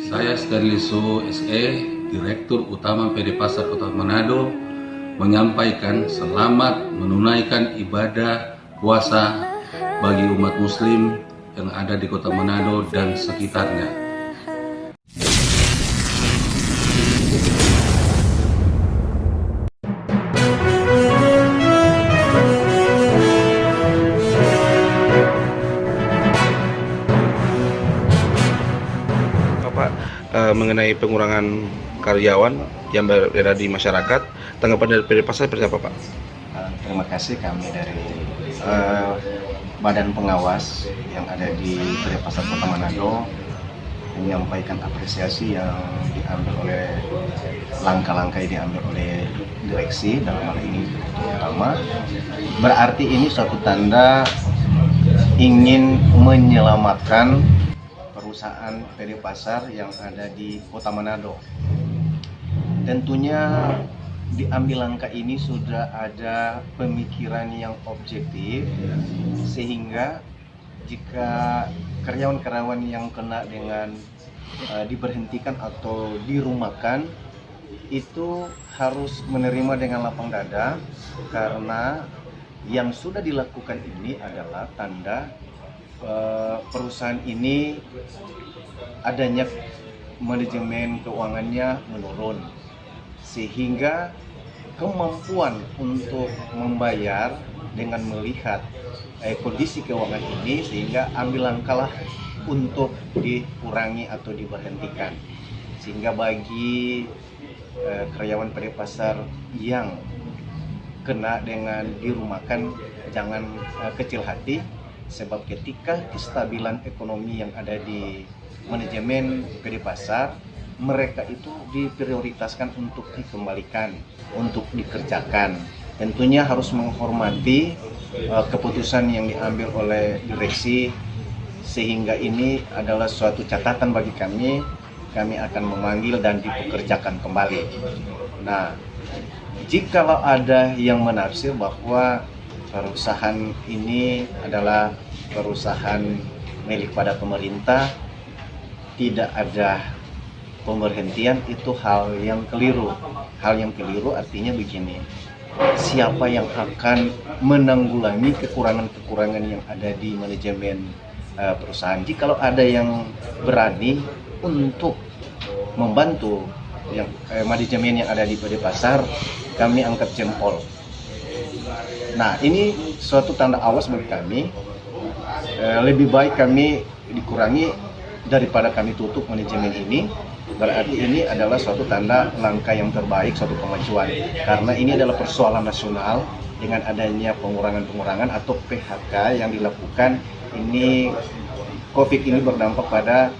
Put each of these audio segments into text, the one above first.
Saya Sterliso SE, Direktur Utama PD Pasar Kota Manado, menyampaikan selamat menunaikan ibadah puasa bagi umat muslim yang ada di Kota Manado dan sekitarnya. Pak, mengenai pengurangan karyawan yang berada di masyarakat, tanggapan dari PD Pasar seperti apa, Pak? Terima kasih kami dari Badan Pengawas yang ada di PD Pasar Kota Manado menyampaikan apresiasi yang diambil oleh langkah-langkah yang diambil oleh direksi dalam hal ini utama. Berarti ini suatu tanda ingin menyelamatkan perusahaan PD Pasar yang ada di Kota Manado. Tentunya diambil langkah ini sudah ada pemikiran yang objektif, sehingga jika karyawan-karyawan yang kena dengan diberhentikan atau dirumahkan itu harus menerima dengan lapang dada, karena yang sudah dilakukan ini adalah tanda perusahaan ini adanya manajemen keuangannya menurun, sehingga kemampuan untuk membayar dengan melihat kondisi keuangan ini, sehingga ambil langkah untuk dikurangi atau diberhentikan. Sehingga bagi karyawan PD Pasar yang kena dengan dirumahkan, jangan kecil hati, sebab ketika kestabilan ekonomi yang ada di manajemen PD Pasar, mereka itu diprioritaskan untuk dikembalikan, untuk dikerjakan. Tentunya harus menghormati keputusan yang diambil oleh direksi, sehingga ini adalah suatu catatan bagi kami. Kami akan memanggil dan dipekerjakan kembali. Nah, jikalau ada yang menafsir bahwa perusahaan ini adalah perusahaan milik pada pemerintah, tidak ada pemberhentian, itu hal yang keliru. Hal yang keliru artinya begini, siapa yang akan menanggulangi kekurangan-kekurangan yang ada di manajemen perusahaan? Jikalau ada yang berani untuk membantu yang manajemen yang ada di PD Pasar, kami angkat jempol. Nah, ini suatu tanda awas bagi kami. Lebih baik kami dikurangi daripada kami tutup manajemen ini. Berarti ini adalah suatu tanda langkah yang terbaik, suatu kemajuan. Karena ini adalah persoalan nasional dengan adanya pengurangan-pengurangan atau PHK yang dilakukan. Ini COVID ini berdampak pada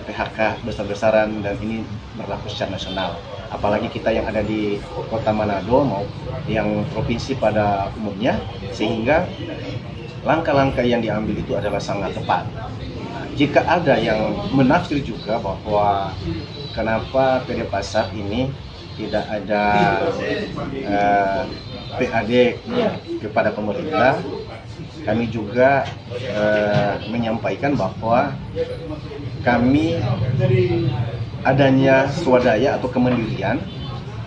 PHK besar-besaran, dan ini berlaku secara nasional. Apalagi kita yang ada di Kota Manado maupun yang provinsi pada umumnya, sehingga langkah-langkah yang diambil itu adalah sangat tepat. Jika ada yang menafsir juga bahwa kenapa PD Pasar ini tidak ada PAD kepada pemerintah, kami juga menyampaikan bahwa kami adanya swadaya atau kemandirian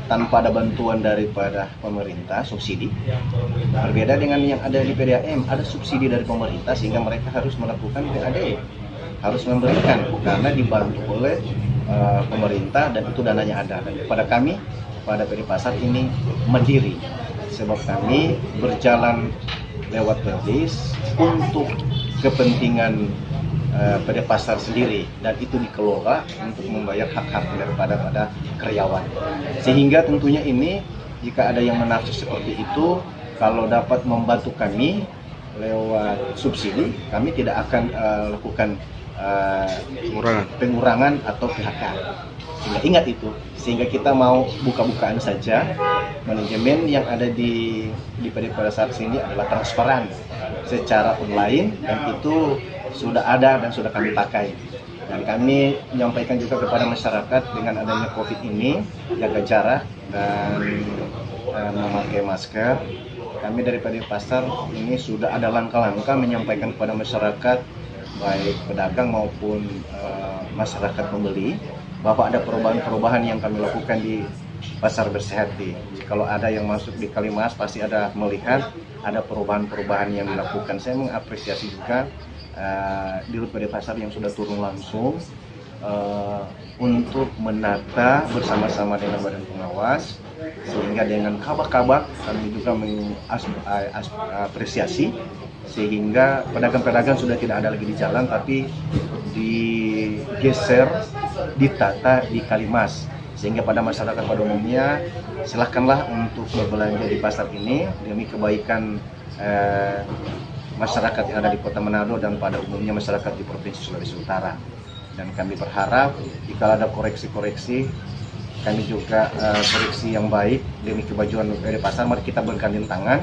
tanpa ada bantuan daripada pemerintah, subsidi. Berbeda dengan yang ada di PDAM, ada subsidi dari pemerintah, sehingga mereka harus melakukan PAD, harus memberikan karena dibantu oleh pemerintah, dan itu dananya ada. Dan pada kami, pada PD Pasar ini mandiri, sebab kami berjalan lewat perdes untuk kepentingan PD Pasar sendiri, dan itu dikelola untuk membayar hak-hak daripada karyawan. Sehingga tentunya ini, jika ada yang menafsir seperti itu, kalau dapat membantu kami lewat subsidi, kami tidak akan lakukan pengurangan atau PHK. Sehingga ingat itu, sehingga kita mau buka-bukaan saja. Manajemen yang ada di PD Pasar sini adalah transparan secara online, dan itu sudah ada dan sudah kami pakai. Dan kami menyampaikan juga kepada masyarakat, dengan adanya COVID ini, jaga jarak dan memakai masker. Kami dari PD Pasar ini sudah ada langkah-langkah menyampaikan kepada masyarakat baik pedagang maupun masyarakat pembeli, bahwa ada perubahan-perubahan yang kami lakukan di Pasar Bersehati. Kalau ada yang masuk di Kalimas pasti ada melihat ada perubahan-perubahan yang dilakukan. Saya mengapresiasi juga Dirut PD Pasar yang sudah turun langsung untuk menata bersama-sama dengan Badan Pengawas, sehingga dengan kabak-kabak kami juga mengapresiasi sehingga pedagang-pedagang sudah tidak ada lagi di jalan tapi digeser, ditata di Kalimas, sehingga pada masyarakat pada umumnya silahkanlah untuk berbelanja di pasar ini demi kebaikan masyarakat yang ada di Kota Manado dan pada umumnya masyarakat di Provinsi Sulawesi Utara. Dan kami berharap jika ada koreksi-koreksi, kami juga koreksi yang baik demi kemajuan PD Pasar. Mari kita bergandeng tangan,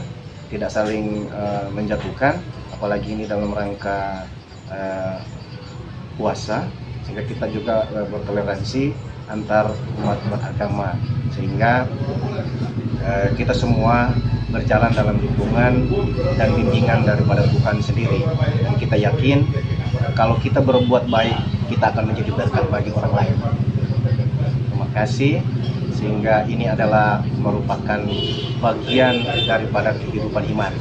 tidak saling menjatuhkan, apalagi ini dalam rangka puasa, sehingga kita juga bertoleransi antar umat beragama, sehingga kita semua berjalan dalam dukungan dan bimbingan daripada Tuhan sendiri. Dan kita yakin kalau kita berbuat baik, kita akan menjadi berkat bagi orang lain. Terima kasih, sehingga ini adalah merupakan bagian daripada kehidupan iman.